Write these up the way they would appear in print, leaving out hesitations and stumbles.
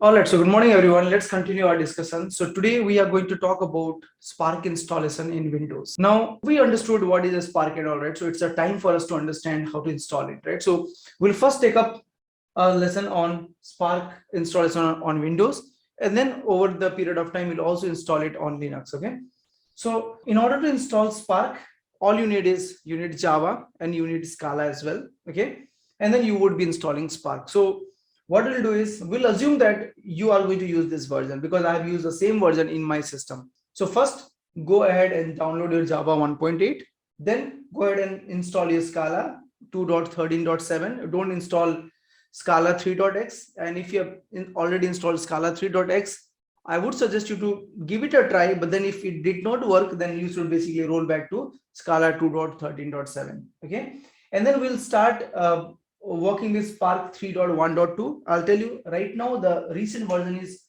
All right, so good morning, everyone. Let's continue our discussion. So today we are going to talk about Spark installation in Windows. Now we understood what is a Spark and all, right? So it's a time for us to understand how to install it, right? So we'll first take up a lesson on Spark installation on Windows, and then over the period of time, we'll also install it on Linux, okay? So in order to install Spark, all you need is Java and you need Scala as well, okay? And then you would be installing Spark. So what we'll do is we'll assume that you are going to use this version because I have used the same version in my system. So first go ahead and download your Java 1.8, then go ahead and install your Scala 2.13.7. Don't install Scala 3.x, and if you have already installed Scala 3.x, I would suggest you to give it a try, but then if it did not work, then you should basically roll back to Scala 2.13.7, okay? And then we'll start working with Spark 3.1.2. I'll tell you right now, the recent version is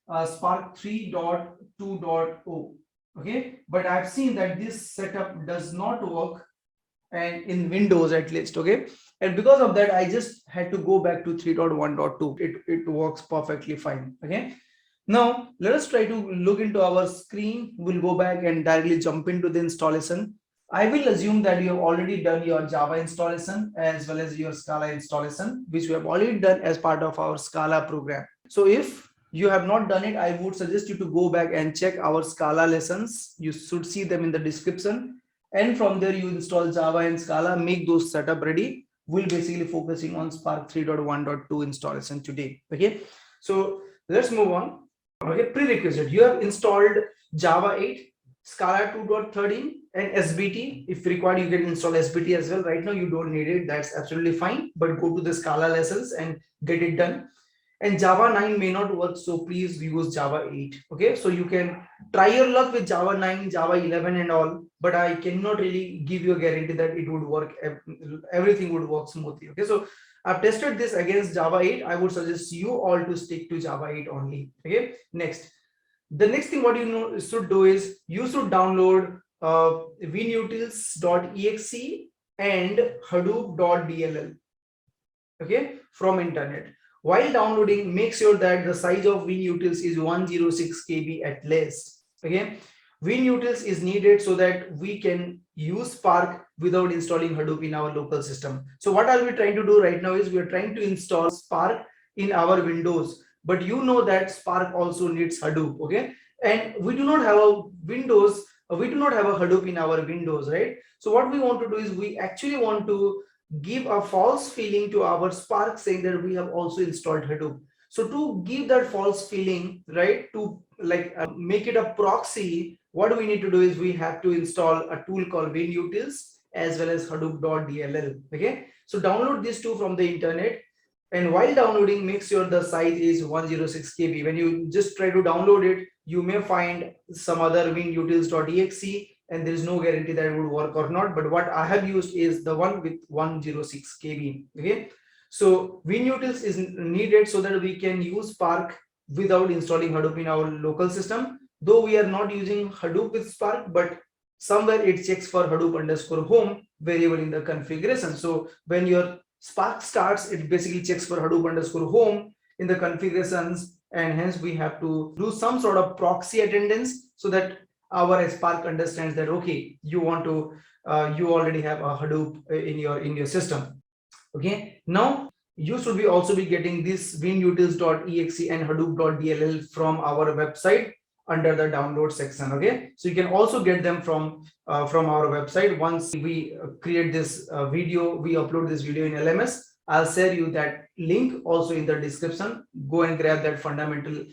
Spark 3.2.0, okay? But I've seen that this setup does not work, and in Windows at least, okay? And because of that, I just had to go back to 3.1.2. It works perfectly fine, okay? Now let us try to look into our screen. We'll go back and directly jump into the installation. I will assume that you have already done your Java installation as well as your Scala installation, which we have already done as part of our Scala program. So if you have not done it, I would suggest you to go back and check our Scala lessons. You should see them in the description. And from there, you install Java and Scala, make those setup ready. We'll basically focusing on Spark 3.1.2 installation today. Okay, so let's move on. Okay, prerequisite. You have installed Java 8, Scala 2.13 and SBT. If required, you can install SBT as well. Right now you don't need it, that's absolutely fine, but go to the Scala lessons and get it done. And Java 9 may not work, so please use Java 8. Okay, so you can try your luck with Java 9, Java 11 and all, but I cannot really give you a guarantee that it would work, everything would work smoothly. Okay, so I've tested this against Java 8. I would suggest you all to stick to Java 8 only. Okay, next. The next thing what you should do is you should download 𝗏𝑈tils.exe and Hadoop.dll, okay, from internet. While downloading, make sure that the size of 𝗏𝑈tils is 106 KB at least. Okay, 𝗏𝑈tils is needed so that we can use Spark without installing Hadoop in our local system. So what I'll be trying to do right now is we are trying to install Spark in our Windows, but you know that Spark also needs Hadoop, okay? And we do not have a Windows, we do not have a Hadoop in our Windows, right? So what we want to do is we actually want to give a false feeling to our Spark saying that we have also installed Hadoop. So to give that false feeling, right, to like make it a proxy, what we need to do is we have to install a tool called 𝗏𝑈tils as well as Hadoop.dll. Okay, so download these two from the internet, and while downloading, make sure the size is 106 KB. When you just try to download it, you may find some other 𝗏𝑈tils.exe, and there is no guarantee that it would work or not. But what I have used is the one with 106 KB. Okay, so 𝗏𝑈tils is needed so that we can use Spark without installing Hadoop in our local system. Though we are not using Hadoop with Spark, but somewhere it checks for Hadoop_home variable in the configuration. So when your Spark starts, it basically checks for Hadoop_home in the configurations, and hence we have to do some sort of proxy attendance so that our Spark understands that okay, you want to you already have a Hadoop in your system. Okay, now you should be also be getting this 𝗏𝑈tils.exe and Hadoop.dll from our website under the download section. Okay, so you can also get them from our website. Once we create this video, we upload this video in LMS, I'll share you that link also in the description. Go and grab that fundamental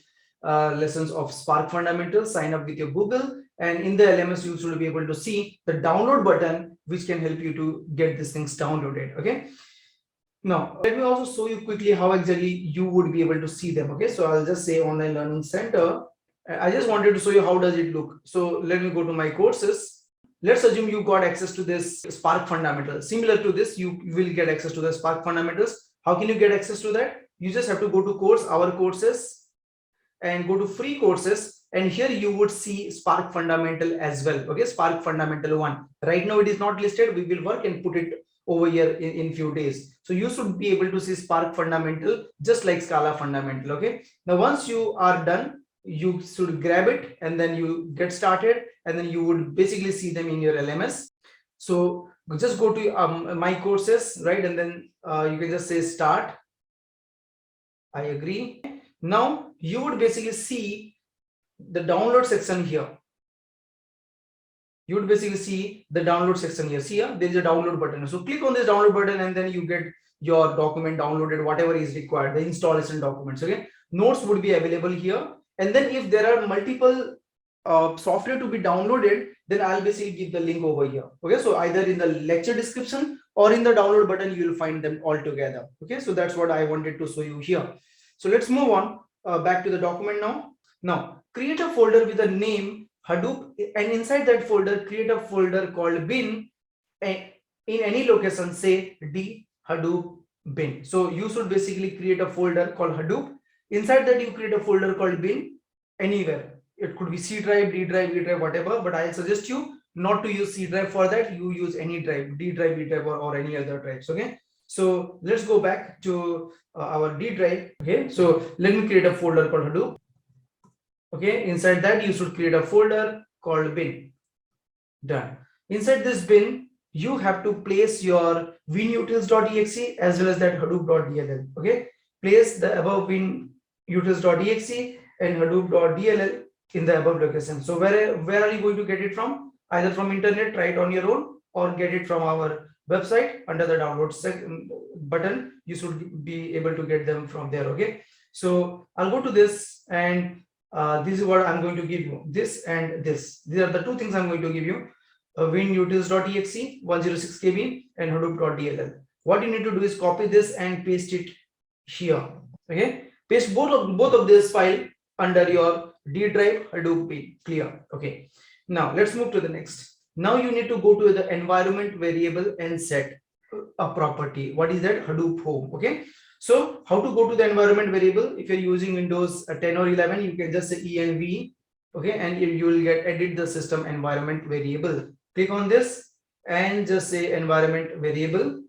lessons of Spark fundamentals, sign up with your Google, and in the LMS you should be able to see the download button which can help you to get these things downloaded. Okay, now let me also show you quickly how exactly you would be able to see them. Okay, so I'll just say Online Learning Center. I just wanted to show you how does it look. So let me go to my courses. Let's assume you got access to this Spark fundamentals. Similar to this, you will get access to the Spark fundamentals. How can you get access to that? You just have to go to course, our courses, and go to free courses, and here you would see Spark fundamental as well. Okay, Spark fundamental 1. Right now it is not listed. We will work and put it over here in few days. So you should be able to see Spark fundamental just like Scala fundamental. Okay, now once you are done, you should grab it and then you get started, and then you would basically see them in your LMS. So just go to my courses, right, and then you can just say start. I agree. Now you would basically see the download section here. You would basically see the download section here. See here, there is a download button. So click on this download button and then you get your document downloaded, whatever is required, the installation documents. Okay, notes would be available here. And then if there are multiple software to be downloaded, then I'll basically give the link over here. Okay, so either in the lecture description or in the download button, you will find them all together. Okay, so that's what I wanted to show you here. So let's move on back to the document now. Now create a folder with a name Hadoop, and inside that folder create a folder called bin, and in any location say 𝗓𝗏 bin. So you should basically create a folder called Hadoop. Inside that you create a folder called bin anywhere. It could be C drive, D drive, E drive, whatever, but I suggest you not to use C drive for that. You use any drive, D drive, E drive, or any other drives. Okay, so let's go back to our D drive. Okay, so let me create a folder called Hadoop. Okay, inside that you should create a folder called bin. Done. Inside this bin, you have to place your 𝗏𝑈tils.exe as well as that Hadoop.dll. Okay, place the above 𝗏𝑈tils.exe and Hadoop.dll in the above location. So where are you going to get it from? Either from internet, try it on your own, or get it from our website under the download button. You should be able to get them from there. Okay, so I'll go to this, and this is what I'm going to give you. This and this. These are the two things I'm going to give you. 𝗏𝑈tils.exe 106 KB and Hadoop.dll. What you need to do is copy this and paste it here. Okay, paste both of this file under your D drive Hadoop bin. Clear? Okay. Now let's move to the next. Now you need to go to the environment variable and set a property. What is that? Hadoop home. Okay. So how to go to the environment variable? If you're using Windows 10 or 11, you can just say env. Okay, and you will get edit the system environment variable. Click on this and just say environment variable,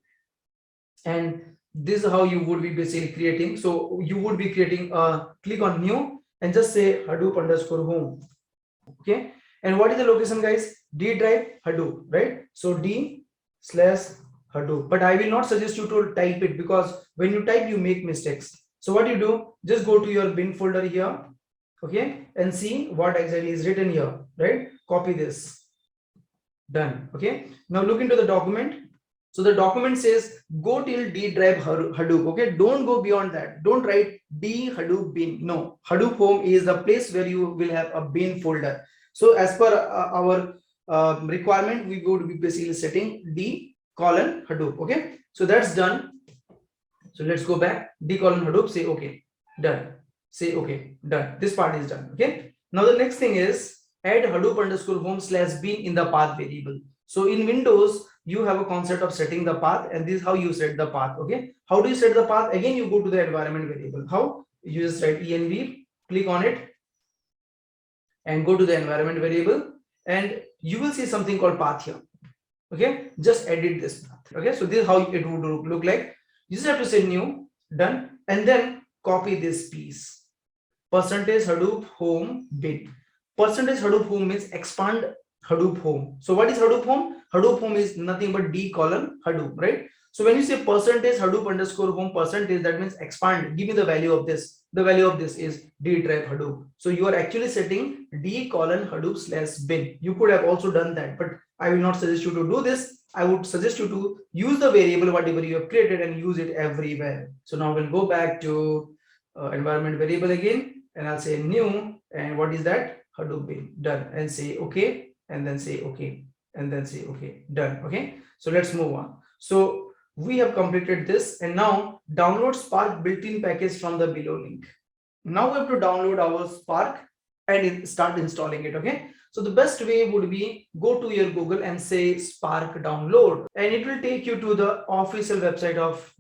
and this is how you would be basically creating. So you would be creating a click on new and just say Hadoop_home. Okay, and what is the location, guys? D drive Hadoop, right? So D/Hadoop, but I will not suggest you to type it, because when you type you make mistakes. So what you do, just go to your bin folder here, okay, and see what exactly is written here, right? Copy this. Done. Okay, now look into the document. So the document says go till D drive Hadoop. Okay, don't go beyond that. Don't write D Hadoop bin. No, Hadoop home is the place where you will have a bin folder. So as per our requirement, we would be basically setting D:\Hadoop. Okay, so that's done. So let's go back. D:\Hadoop. Say okay. Done. Say okay. Done. This part is done. Okay. Now the next thing is add Hadoop_home/bin in the path variable. So in Windows, you have a concept of setting the path, and this is how you set the path. Okay, how do you set the path? Again, you go to the environment variable. How? You just write env, click on it, and go to the environment variable, and you will see something called path here. Okay, just edit this path. Okay, so this is how it would look like. You just have to say new, done, and then copy this piece. %Hadoop home bin. %Hadoop home means expand Hadoop home. So what is Hadoop home? Hadoop home is nothing but D:\Hadoop, right? So when you say %Hadoop_home %, that means expand. Give me the value of this. The value of this is D drive Hadoop. So you are actually setting D:\Hadoop/bin. You could have also done that, but I will not suggest you to do this. I would suggest you to use the variable whatever you have created and use it everywhere. So now we'll go back to environment variable again, and I'll say new, and what is that? Hadoop bin. Done, and say okay, and then say okay, and then say okay. Done. Okay, so let's move on. So we have completed this, and now download Spark built-in package from the below link. Now we have to download our Spark and start installing it. Okay, so the best way would be go to your Google and say Spark download, and it will take you to the official website of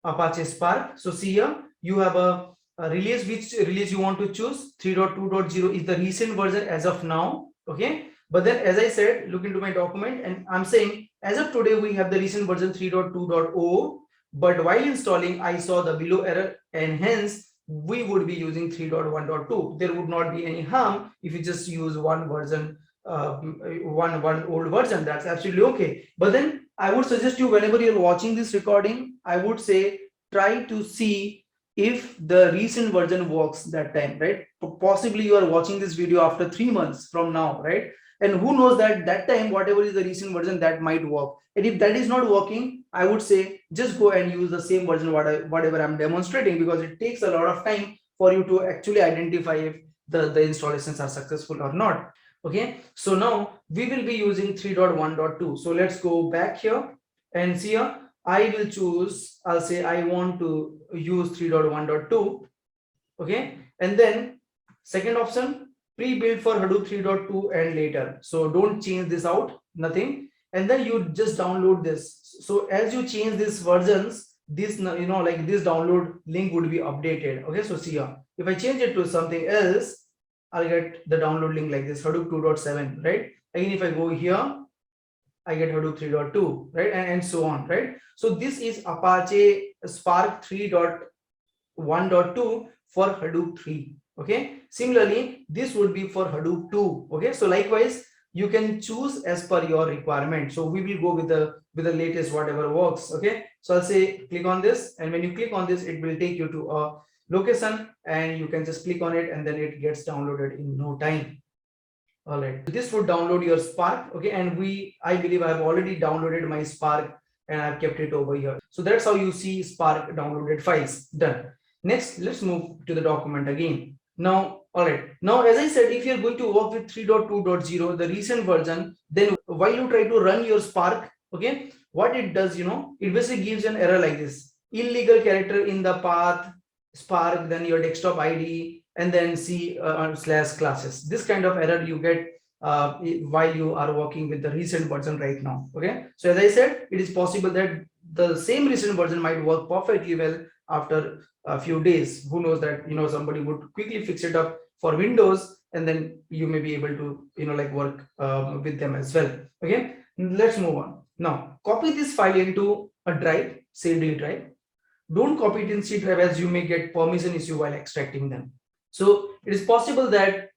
Apache Spark. So see here, you have a release. Which release you want to choose? 3.2.0 is the recent version as of now. Okay, But then, as I said, look into my document, and I'm saying as of today we have the recent version 3.2.0, but while installing I saw the below error, and hence we would be using 3.1.2. There would not be any harm if you just use one version, one old version. That's absolutely okay. But then I would suggest you, whenever you're watching this recording, I would say try to see if the recent version works that time, right? Possibly you are watching this video after 3 months from now, right? And who knows, that time whatever is the recent version, that might work. And if that is not working, I would say just go and use the same version whatever I'm demonstrating, because it takes a lot of time for you to actually identify if the installations are successful or not. Okay, so now we will be using 3.1.2. so let's go back here and see here. I will choose, I'll say I want to use 3.1.2. okay, and then second option, pre-built for Hadoop 3.2 and later. So don't change this out, nothing. And then you just download this. So as you change these versions, this, like this download link would be updated. Okay, so see here, if I change it to something else, I'll get the download link like this, Hadoop 2.7, right? Again, if I go here, I get Hadoop 3.2, right? And so on, right? So this is Apache Spark 3.1.2 for Hadoop 3. Okay, similarly this would be for Hadoop 2. okay, so likewise you can choose as per your requirement. So we will go with the latest whatever works. Okay, so I'll say click on this, and when you click on this, it will take you to a location, and you can just click on it, and then it gets downloaded in no time. All right, this would download your Spark. Okay, and I believe I have already downloaded my Spark and I've kept it over here. So that's how you see Spark downloaded files. Done. Next, let's move to the document again. Now, all right, now as I said, if you're going to work with 3.2.0, the recent version, then while you try to run your Spark, okay, what it does, it basically gives an error like this: illegal character in the path Spark, then your desktop ID, and then C/classes. This kind of error you get while you are working with the recent version right now. Okay, so as I said, it is possible that the same recent version might work perfectly well after a few days. Who knows that somebody would quickly fix it up for Windows, and then you may be able to work with them as well. Okay, let's move on. Now copy this file into a drive, say D drive. Don't copy it in C drive, as you may get permission issue while extracting them. So it is possible that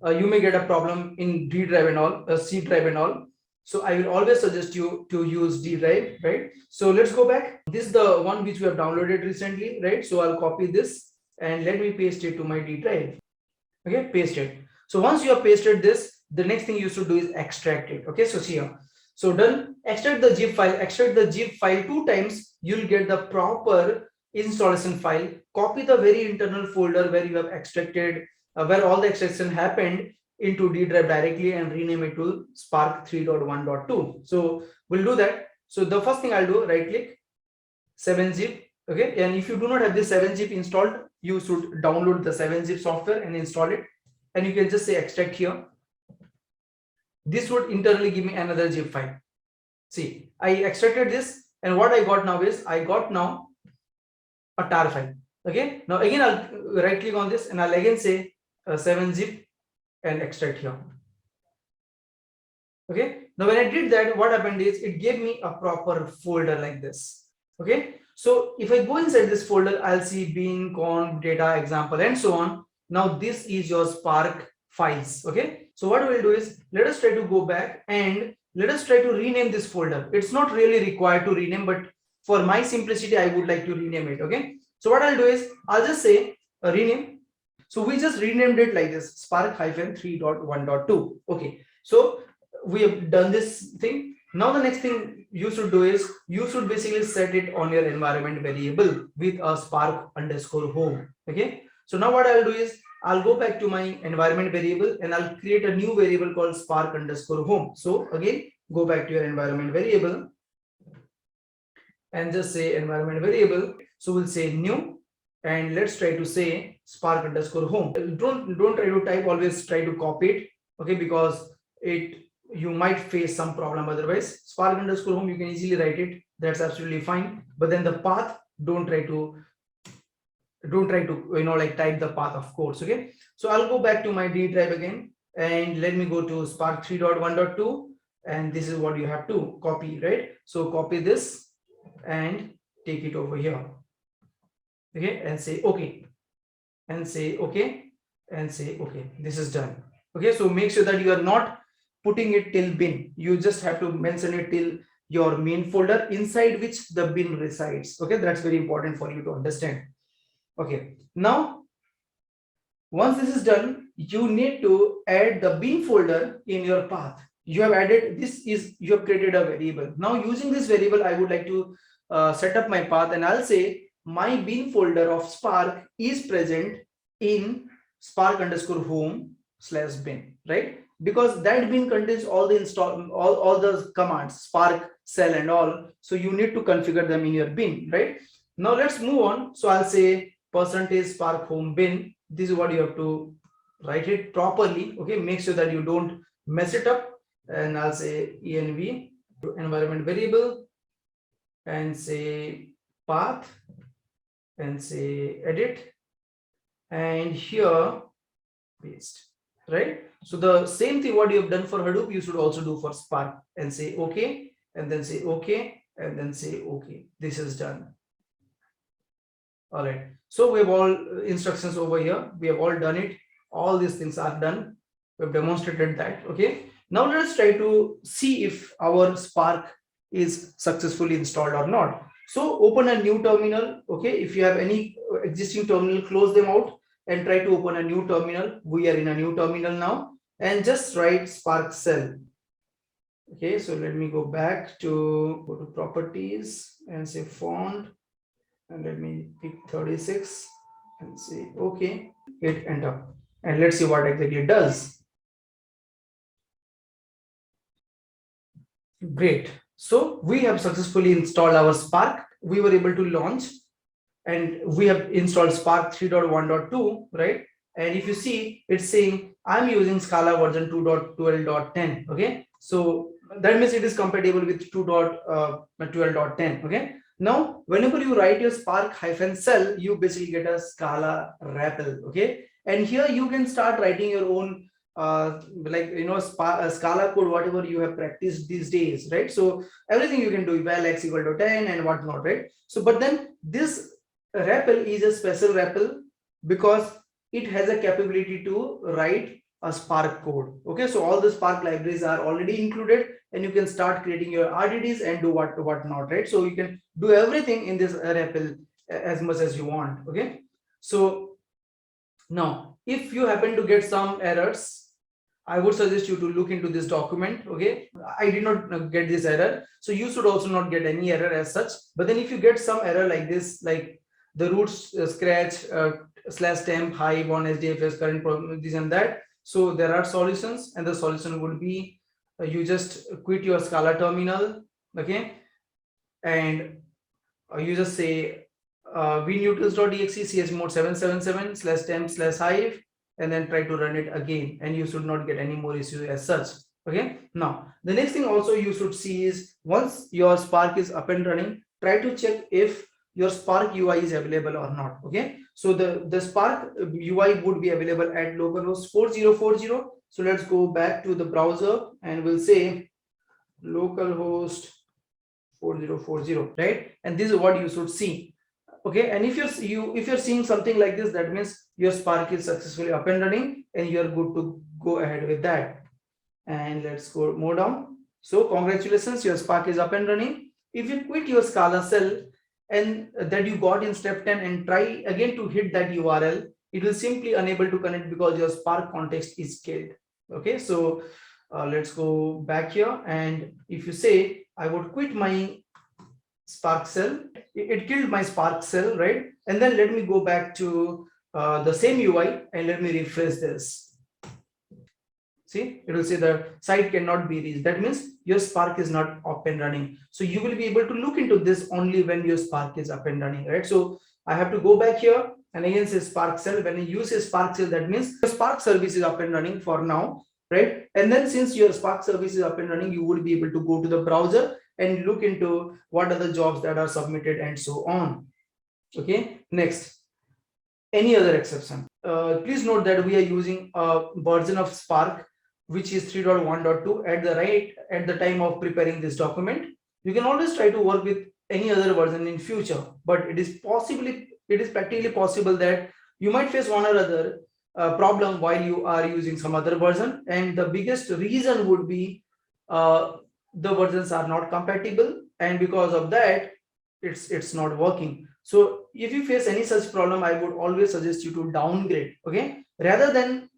you may get a problem in D drive and all, C drive and all. So I will always suggest you to use D drive, right? So let's go back. This is the one which we have downloaded recently, right? So I'll copy this and let me paste it to my D drive. Okay, paste it. So once you have pasted this, the next thing you should do is extract it. Okay, so see here. So done. Extract the zip file. Extract the zip file 2 times. You'll get the proper installation file. Copy the very internal folder where you have extracted, where all the extraction happened, into D drive directly, and rename it to Spark 3.1.2. So we'll do that. So the first thing I'll do, right click, 7-zip. Okay, and if you do not have this 7-zip installed, you should download the 7-zip software and install it, and you can just say extract here. This would internally give me another zip file. See, I extracted this, and what I got now is I got now a tar file. Okay, now again I'll right click on this and I'll again say 7-zip and extract here. Okay, now when I did that, what happened is it gave me a proper folder like this. Okay, so if I go inside this folder, I'll see bin, conf, data, example, and so on. Now this is your Spark files. Okay, so what we'll do is, let us try to go back and let us try to rename this folder. It's not really required to rename, but for my simplicity, I would like to rename it. Okay, so what I'll do is I'll just say rename. So we just renamed it like this, Spark-3.1.2. Okay, so we have done this thing. Now the next thing you should do is you should basically set it on your environment variable with a Spark_home. Okay, so now what I'll do is I'll go back to my environment variable and I'll create a new variable called Spark_home. So again, go back to your environment variable and just say environment variable. So we'll say new, and let's try to say Spark_home. Don't try to type, always try to copy it. Okay, because you might face some problem otherwise. Spark_home, you can easily write it, that's absolutely fine. But then the path, don't try to type the path, of course. Okay, so I'll go back to my D drive again and let me go to Spark 3.1.2, and this is what you have to copy, right? So copy this and take it over here, okay, and say okay, and say okay, and say okay. This is done. Okay, so make sure that you are not putting it till bin. You just have to mention it till your main folder inside which the bin resides. Okay, that's very important for you to understand. Okay, now once this is done, you need to add the bin folder in your path. You have added this, is you have created a variable. Now using this variable, I would like to set up my path, and I'll say my bin folder of Spark is present in spark_home/bin, right? Because that bin contains all the all the commands, Spark, cell, and all. So you need to configure them in your bin, right? Now let's move on. So I'll say %spark home bin. This is what you have to write it properly. Okay, make sure that you don't mess it up. And I'll say env environment variable, and say path, and say edit, and here paste, right? So the same thing what you have done for Hadoop, you should also do for Spark, and say okay, and then say okay, and then say okay. This is done. All right, so we have all instructions over here. We have all done it. All these things are done. We have demonstrated that. Okay, now let's try to see if our Spark is successfully installed or not. So open a new terminal. Okay, if you have any existing terminal, close them out and try to open a new terminal. We are in a new terminal now, and just write Spark cell. Okay, so let me go back to go to properties and say font, and let me pick 36 and say okay, hit enter, and let's see what exactly it does. Great. So we have successfully installed our Spark. We were able to launch, and we have installed Spark 3.1.2, right? And if you see, it's saying I'm using Scala version 2.12.10. Okay, so that means it is compatible with 2.12.10. Okay, now whenever you write your Spark -cell, you basically get a Scala REPL. Okay, and here you can start writing your own Scala code, whatever you have practiced these days, right? So everything you can do, val x = 10 and whatnot, right? So but then this REPL is a special REPL because it has a capability to write a Spark code. Okay, so all the Spark libraries are already included, and you can start creating your RDDs and do whatnot, right? So you can do everything in this REPL as much as you want. Okay, so now if you happen to get some errors, I would suggest you to look into this document. Okay, I did not get this error, so you should also not get any error as such. But then if you get some error like this, like the roots scratch /temp hive on SDFS current problem, this and that, so there are solutions, and the solution would be you just quit your Scala terminal. Okay, and you just say winutils.exe chmod 777 /temp/hive, and then try to run it again, and you should not get any more issues as such. Okay, now the next thing also you should see is, once your Spark is up and running, try to check if your Spark UI is available or not. Okay, so the Spark UI would be available at localhost 4040. So let's go back to the browser, and we'll say localhost 4040, right? And this is what you should see. Okay, and if you're seeing something like this, that means your Spark is successfully up and running, and you're good to go ahead with that. And let's go more down. So congratulations, your Spark is up and running. If you quit your Scala cell and that you got in step 10 and try again to hit that URL, it will simply unable to connect because your Spark context is killed. Okay, so let's go back here, and if you say I would quit my Spark cell, it killed my Spark cell, right? And then let me go back to the same UI, and let me refresh this. See, it will say the site cannot be reached. That means your Spark is not up and running. So you will be able to look into this only when your Spark is up and running, right? So I have to go back here and again say Spark cell. When you use a Spark cell, that means your Spark service is up and running for now, right? And then since your Spark service is up and running, you would be able to go to the browser and look into what are the jobs that are submitted and so on. Okay, next, any other exception? please note that we are using a version of Spark which is 3.1.2 at the time of preparing this document. You can always try to work with any other version in future, but it is practically possible that you might face one or other problem while you are using some other version, and the biggest reason would be the versions are not compatible, and because of that it's not working. So if you face any such problem, I would always suggest you to downgrade. Okay, rather than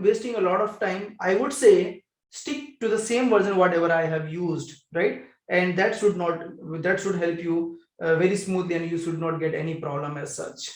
wasting a lot of time, I would say stick to the same version whatever I have used, right? And that should help you very smoothly, and you should not get any problem as such.